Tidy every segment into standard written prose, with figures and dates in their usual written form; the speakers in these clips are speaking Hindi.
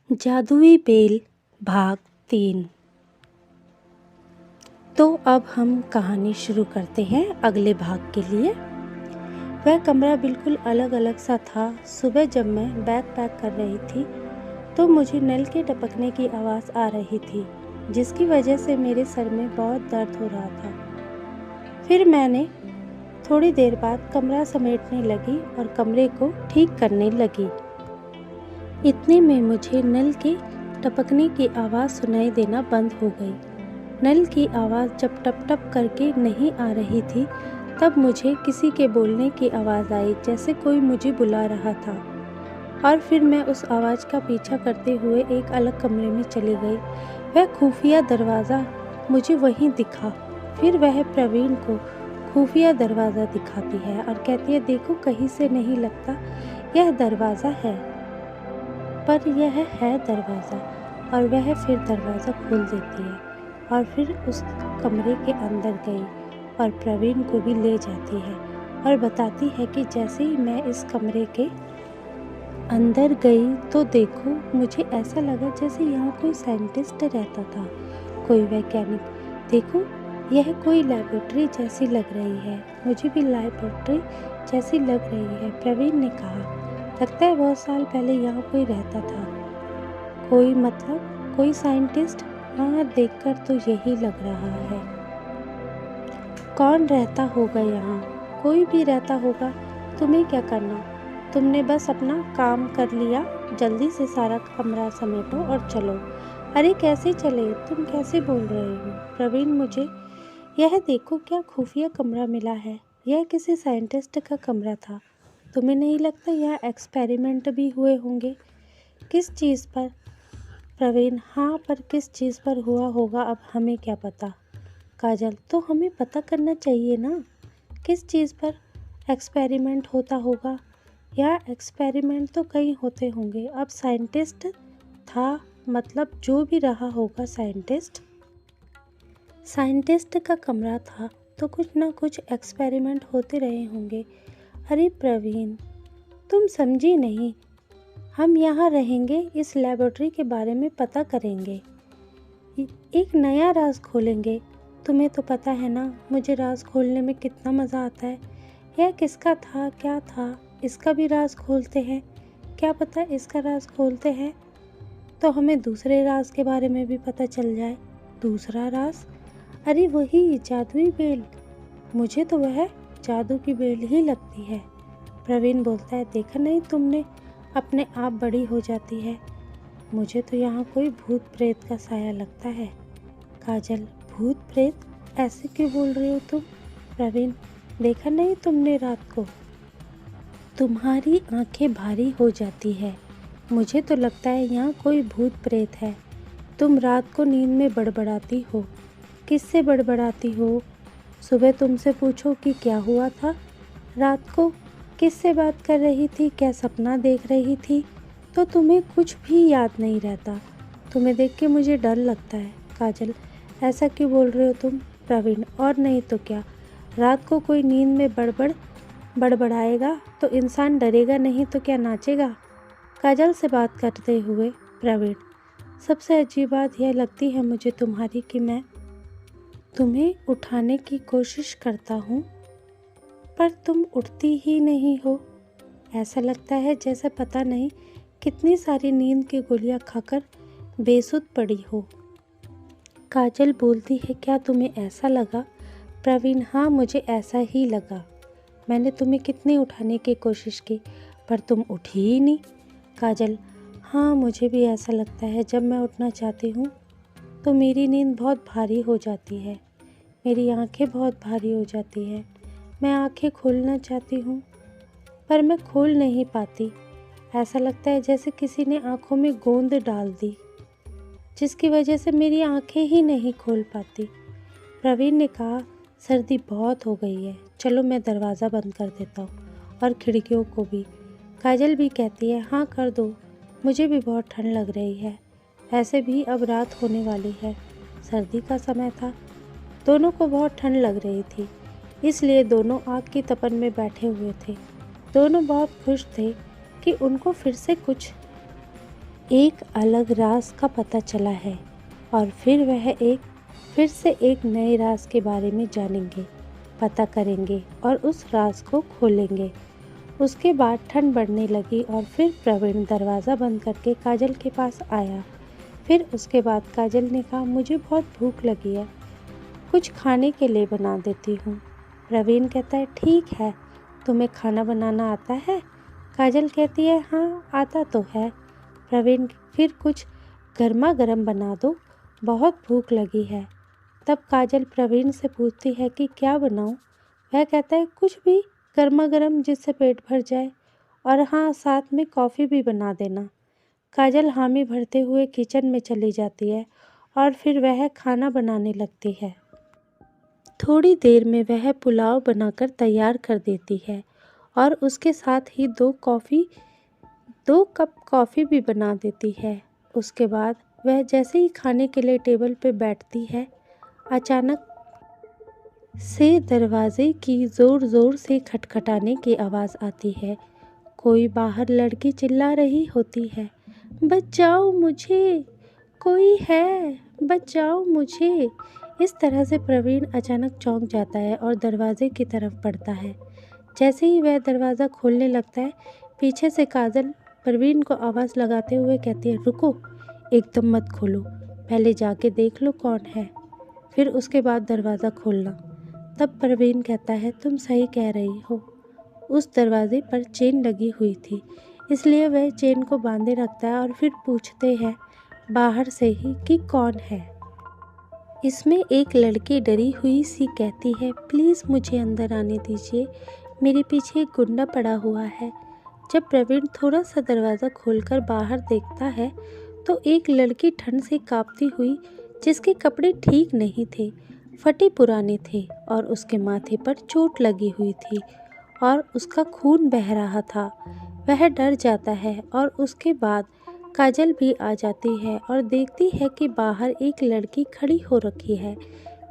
जादुई बेल भाग 3। तो अब हम कहानी शुरू करते हैं अगले भाग के लिए। वह कमरा बिल्कुल अलग अलग सा था। सुबह जब मैं बैग पैक कर रही थी तो मुझे नल के टपकने की आवाज़ आ रही थी, जिसकी वजह से मेरे सर में बहुत दर्द हो रहा था। फिर मैंने थोड़ी देर बाद कमरा समेटने लगी और कमरे को ठीक करने लगी। इतने में मुझे नल के टपकने की आवाज़ सुनाई देना बंद हो गई। नल की आवाज़ जब टप टप करके नहीं आ रही थी, तब मुझे किसी के बोलने की आवाज़ आई, जैसे कोई मुझे बुला रहा था। और फिर मैं उस आवाज़ का पीछा करते हुए एक अलग कमरे में चली गई। वह खुफिया दरवाज़ा मुझे वहीं दिखा। फिर वह प्रवीण को खुफिया दरवाज़ा दिखाती है और कहती है, देखो कहीं से नहीं लगता यह दरवाज़ा है, पर यह है दरवाज़ा। और वह फिर दरवाज़ा खोल देती है और फिर उस कमरे के अंदर गई और प्रवीण को भी ले जाती है और बताती है कि जैसे ही मैं इस कमरे के अंदर गई तो देखो, मुझे ऐसा लगा जैसे यहाँ कोई साइंटिस्ट रहता था, कोई वैज्ञानिक। देखो, यह कोई लैबोरेटरी जैसी लग रही है। मुझे भी लैबोरेटरी जैसी लग रही है, प्रवीण ने कहा। लगता है बहुत साल पहले यहाँ कोई रहता था। कोई मतलब कोई साइंटिस्ट? हाँ, देखकर तो यही लग रहा है। कौन रहता होगा यहाँ? कोई भी रहता होगा। तुम्हें क्या करना? तुमने बस अपना काम कर लिया। जल्दी से सारा कमरा समेटो और चलो। अरे कैसे चले? तुम कैसे बोल रहे हो? प्रवीण, मुझे यह देखो, क्या खुफिया कमरा मिला है। यह किसी साइंटिस्ट का कमरा था। तुम्हें नहीं लगता यहाँ एक्सपेरिमेंट भी हुए होंगे? किस चीज़ पर? प्रवीण, हाँ, पर किस चीज़ पर हुआ होगा अब हमें क्या पता। काजल, तो हमें पता करना चाहिए ना, किस चीज़ पर एक्सपेरिमेंट होता होगा। या एक्सपेरिमेंट तो कई होते होंगे। अब साइंटिस्ट था, मतलब जो भी रहा होगा साइंटिस्ट का कमरा था, तो कुछ ना कुछ एक्सपेरिमेंट होते रहे होंगे। अरे प्रवीण, तुम समझी नहीं। हम यहाँ रहेंगे, इस लेबोरेटरी के बारे में पता करेंगे, एक नया राज खोलेंगे। तुम्हें तो पता है ना, मुझे राज खोलने में कितना मज़ा आता है। यह किसका था, क्या था, इसका भी राज खोलते हैं। क्या पता इसका राज खोलते हैं तो हमें दूसरे राज के बारे में भी पता चल जाए। दूसरा राज? अरे वही जादुई बेल। मुझे तो वह जादू की बेल ही लगती है। प्रवीण बोलता है, देखा नहीं तुमने, अपने आप बड़ी हो जाती है। मुझे तो यहाँ कोई भूत प्रेत का साया लगता है। काजल, भूत प्रेत? ऐसे क्यों बोल रहे हो तुम? प्रवीण, देखा नहीं तुमने रात को? तुम्हारी आंखें भारी हो जाती है। मुझे तो लगता है यहाँ कोई भूत प्रेत है। तुम रात को नींद में बड़बड़ाती हो। किससे बड़बड़ाती हो? सुबह तुमसे पूछो कि क्या हुआ था रात को, किससे बात कर रही थी, क्या सपना देख रही थी, तो तुम्हें कुछ भी याद नहीं रहता। तुम्हें देख के मुझे डर लगता है। काजल, ऐसा क्यों बोल रहे हो तुम? प्रवीण, और नहीं तो क्या, रात को कोई नींद में बड़बड़ाएगा तो इंसान डरेगा नहीं तो क्या नाचेगा। काजल से बात करते हुए प्रवीण, सबसे अजीब बात यह लगती है मुझे तुम्हारी कि मैं तुम्हें उठाने की कोशिश करता हूँ, पर तुम उठती ही नहीं हो। ऐसा लगता है जैसे पता नहीं कितनी सारी नींद की गोलियां खाकर बेसुध पड़ी हो। काजल बोलती है, क्या तुम्हें ऐसा लगा? प्रवीण, हाँ, मुझे ऐसा ही लगा। मैंने तुम्हें कितनी उठाने की कोशिश की, पर तुम उठी ही नहीं। काजल, हाँ, मुझे भी ऐसा लगता है। जब मैं उठना चाहती हूँ तो मेरी नींद बहुत भारी हो जाती है, मेरी आंखें बहुत भारी हो जाती है। मैं आंखें खोलना चाहती हूँ पर मैं खोल नहीं पाती। ऐसा लगता है जैसे किसी ने आंखों में गोंद डाल दी, जिसकी वजह से मेरी आंखें ही नहीं खोल पाती। प्रवीण ने कहा, सर्दी बहुत हो गई है, चलो मैं दरवाज़ा बंद कर देता हूँ और खिड़कियों को भी। काजल भी कहती है, हाँ कर दो, मुझे भी बहुत ठंड लग रही है। ऐसे भी अब रात होने वाली है, सर्दी का समय था। दोनों को बहुत ठंड लग रही थी, इसलिए दोनों आग की तपन में बैठे हुए थे। दोनों बहुत खुश थे कि उनको फिर से कुछ एक अलग राज का पता चला है और फिर से एक नए राज के बारे में जानेंगे, पता करेंगे और उस राज को खोलेंगे। उसके बाद ठंड बढ़ने लगी और फिर प्रवीण दरवाज़ा बंद करके काजल के पास आया। फिर उसके बाद काजल ने कहा, मुझे बहुत भूख लगी है, कुछ खाने के लिए बना देती हूँ। प्रवीण कहता है, ठीक है, तुम्हें खाना बनाना आता है? काजल कहती है, हाँ आता तो है। प्रवीण, फिर कुछ गर्मा गर्म बना दो, बहुत भूख लगी है। तब काजल प्रवीण से पूछती है कि क्या बनाऊँ? वह कहता है, कुछ भी गर्मा गर्म जिससे पेट भर जाए, और हाँ साथ में कॉफ़ी भी बना देना। काजल हामी भरते हुए किचन में चली जाती है और फिर वह खाना बनाने लगती है। थोड़ी देर में वह पुलाव बनाकर तैयार कर देती है और उसके साथ ही 2 कप कॉफ़ी भी बना देती है। उसके बाद वह जैसे ही खाने के लिए टेबल पर बैठती है, अचानक से दरवाजे की ज़ोर-ज़ोर से खटखटाने की आवाज़ आती है। कोई बाहर लड़की चिल्ला रही होती है, बचाओ मुझे, कोई है, बचाओ मुझे। इस तरह से प्रवीण अचानक चौंक जाता है और दरवाजे की तरफ बढ़ता है। जैसे ही वह दरवाज़ा खोलने लगता है, पीछे से काजल प्रवीण को आवाज़ लगाते हुए कहती है, रुको, एकदम मत खोलो, पहले जाके देख लो कौन है, फिर उसके बाद दरवाज़ा खोलना। तब प्रवीण कहता है, तुम सही कह रही हो, उस दरवाजे पर चेन लगी हुई थी, इसलिए वह चेन को बांधे रखता है और फिर पूछते हैं बाहर से ही कि कौन है। इसमें एक लड़की डरी हुई सी कहती है, प्लीज़ मुझे अंदर आने दीजिए, मेरे पीछे एक गुंडा पड़ा हुआ है। जब प्रवीण थोड़ा सा दरवाज़ा खोलकर बाहर देखता है तो एक लड़की ठंड से कांपती हुई, जिसके कपड़े ठीक नहीं थे, फटे पुराने थे और उसके माथे पर चोट लगी हुई थी और उसका खून बह रहा था। वह डर जाता है और उसके बाद काजल भी आ जाती है और देखती है कि बाहर एक लड़की खड़ी हो रखी है,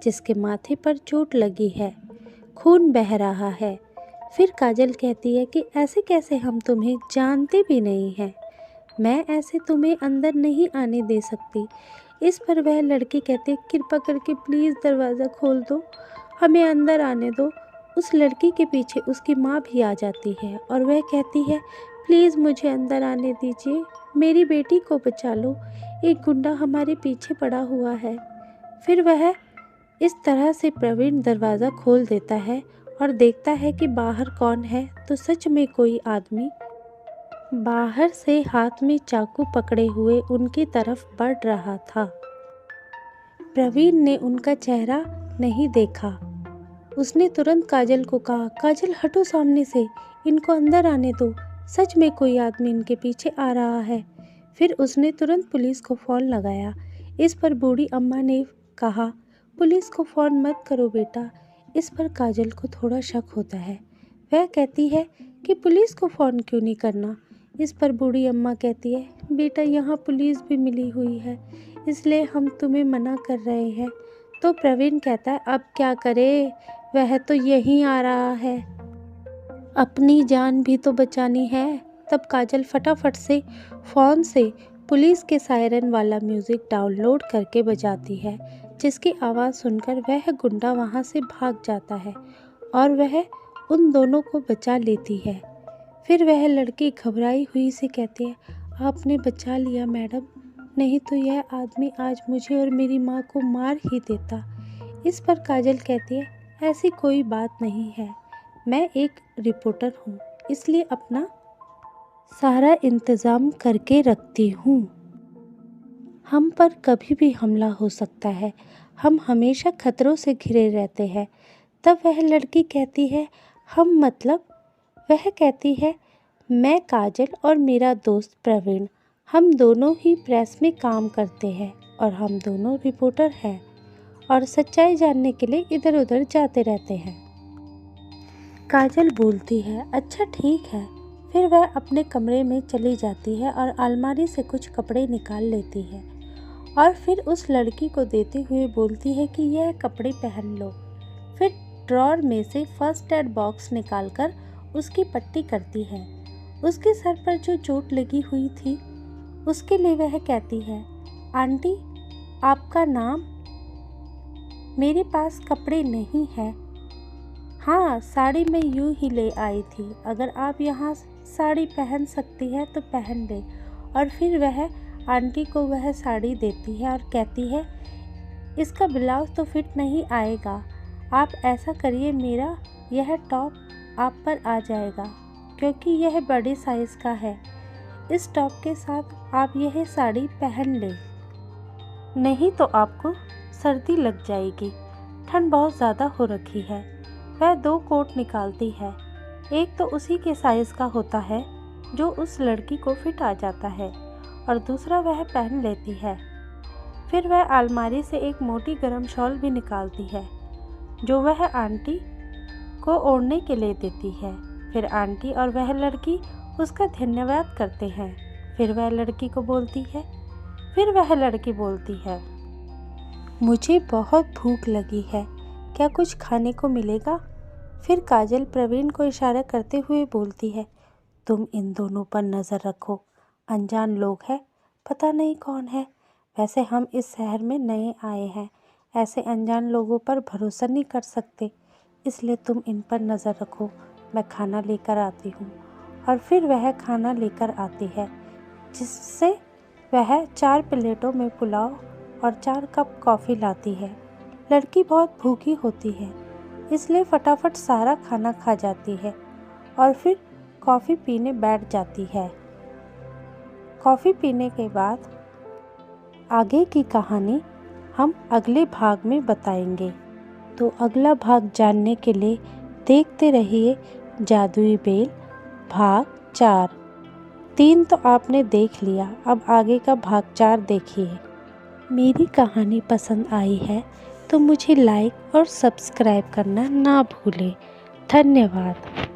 जिसके माथे पर चोट लगी है, खून बह रहा है। फिर काजल कहती है कि ऐसे कैसे, हम तुम्हें जानते भी नहीं हैं, मैं ऐसे तुम्हें अंदर नहीं आने दे सकती। इस पर वह लड़की कहती है, कृपा करके प्लीज़ दरवाज़ा खोल दो, हमें अंदर आने दो। उस लड़की के पीछे उसकी माँ भी आ जाती है और वह कहती है, प्लीज़ मुझे अंदर आने दीजिए, मेरी बेटी को बचा लो, एक गुंडा हमारे पीछे पड़ा हुआ है। फिर वह इस तरह से प्रवीण दरवाज़ा खोल देता है और देखता है कि बाहर कौन है, तो सच में कोई आदमी बाहर से हाथ में चाकू पकड़े हुए उनकी तरफ बढ़ रहा था। प्रवीण ने उनका चेहरा नहीं देखा। उसने तुरंत काजल को कहा, काजल हटो सामने से, इनको अंदर आने दो, सच में कोई आदमी इनके पीछे आ रहा है। फिर उसने तुरंत पुलिस को फ़ोन लगाया। इस पर बूढ़ी अम्मा ने कहा, पुलिस को फ़ोन मत करो बेटा। इस पर काजल को थोड़ा शक होता है। वह कहती है कि पुलिस को फ़ोन क्यों नहीं करना। इस पर बूढ़ी अम्मा कहती है, बेटा यहाँ पुलिस भी मिली हुई है, इसलिए हम तुम्हें मना कर रहे हैं। तो प्रवीण कहता है, अब क्या करे, वह तो यहीं आ रहा है, अपनी जान भी तो बचानी है। तब काजल फटाफट से फ़ोन से पुलिस के सायरन वाला म्यूज़िक डाउनलोड करके बजाती है, जिसकी आवाज़ सुनकर वह गुंडा वहाँ से भाग जाता है और वह उन दोनों को बचा लेती है। फिर वह लड़की घबराई हुई से कहती है, आपने बचा लिया मैडम, नहीं तो यह आदमी आज मुझे और मेरी माँ को मार ही देता। इस पर काजल कहती है, ऐसी कोई बात नहीं है, मैं एक रिपोर्टर हूँ, इसलिए अपना सारा इंतज़ाम करके रखती हूँ। हम पर कभी भी हमला हो सकता है, हम हमेशा खतरों से घिरे रहते हैं। तब वह लड़की कहती है, हम मतलब? वह कहती है, मैं काजल और मेरा दोस्त प्रवीण, हम दोनों ही प्रेस में काम करते हैं और हम दोनों रिपोर्टर हैं और सच्चाई जानने के लिए इधर उधर जाते रहते हैं। काजल बोलती है, अच्छा ठीक है। फिर वह अपने कमरे में चली जाती है और अलमारी से कुछ कपड़े निकाल लेती है और फिर उस लड़की को देते हुए बोलती है कि यह कपड़े पहन लो। फिर ड्रॉर में से फर्स्ट एड बॉक्स निकालकर उसकी पट्टी करती है। उसके सर पर जो चोट लगी हुई थी उसके लिए वह कहती है, आंटी आपका नाम? मेरे पास कपड़े नहीं हैं। हाँ, साड़ी मैं यूं ही ले आई थी, अगर आप यहाँ साड़ी पहन सकती है तो पहन ले। और फिर वह आंटी को वह साड़ी देती है और कहती है, इसका ब्लाउज तो फिट नहीं आएगा, आप ऐसा करिए, मेरा यह टॉप आप पर आ जाएगा क्योंकि यह बड़े साइज़ का है। इस टॉप के साथ आप यह साड़ी पहन लें, नहीं तो आपको सर्दी लग जाएगी, ठंड बहुत ज़्यादा हो रखी है। वह 2 कोट निकालती है, एक तो उसी के साइज़ का होता है जो उस लड़की को फिट आ जाता है और दूसरा वह पहन लेती है। फिर वह अलमारी से एक मोटी गर्म शॉल भी निकालती है जो वह आंटी को ओढ़ने के लिए देती है। फिर आंटी और वह लड़की उसका धन्यवाद करते हैं। फिर वह लड़की बोलती है, मुझे बहुत भूख लगी है, क्या कुछ खाने को मिलेगा? फिर काजल प्रवीण को इशारा करते हुए बोलती है, तुम इन दोनों पर नज़र रखो, अनजान लोग हैं, पता नहीं कौन है। वैसे हम इस शहर में नए आए हैं, ऐसे अनजान लोगों पर भरोसा नहीं कर सकते, इसलिए तुम इन पर नज़र रखो, मैं खाना लेकर आती हूँ। और फिर वह खाना लेकर आती है, जिससे वह 4 प्लेटों में पुलाव और 4 कप कॉफ़ी लाती है। लड़की बहुत भूखी होती है, इसलिए फटाफट सारा खाना खा जाती है और फिर कॉफ़ी पीने बैठ जाती है। कॉफ़ी पीने के बाद आगे की कहानी हम अगले भाग में बताएंगे। तो अगला भाग जानने के लिए देखते रहिए जादुई बेल भाग 4। 3 तो आपने देख लिया, अब आगे का भाग 4 देखिए। मेरी कहानी पसंद आई है तो मुझे लाइक और सब्सक्राइब करना ना भूलें। धन्यवाद।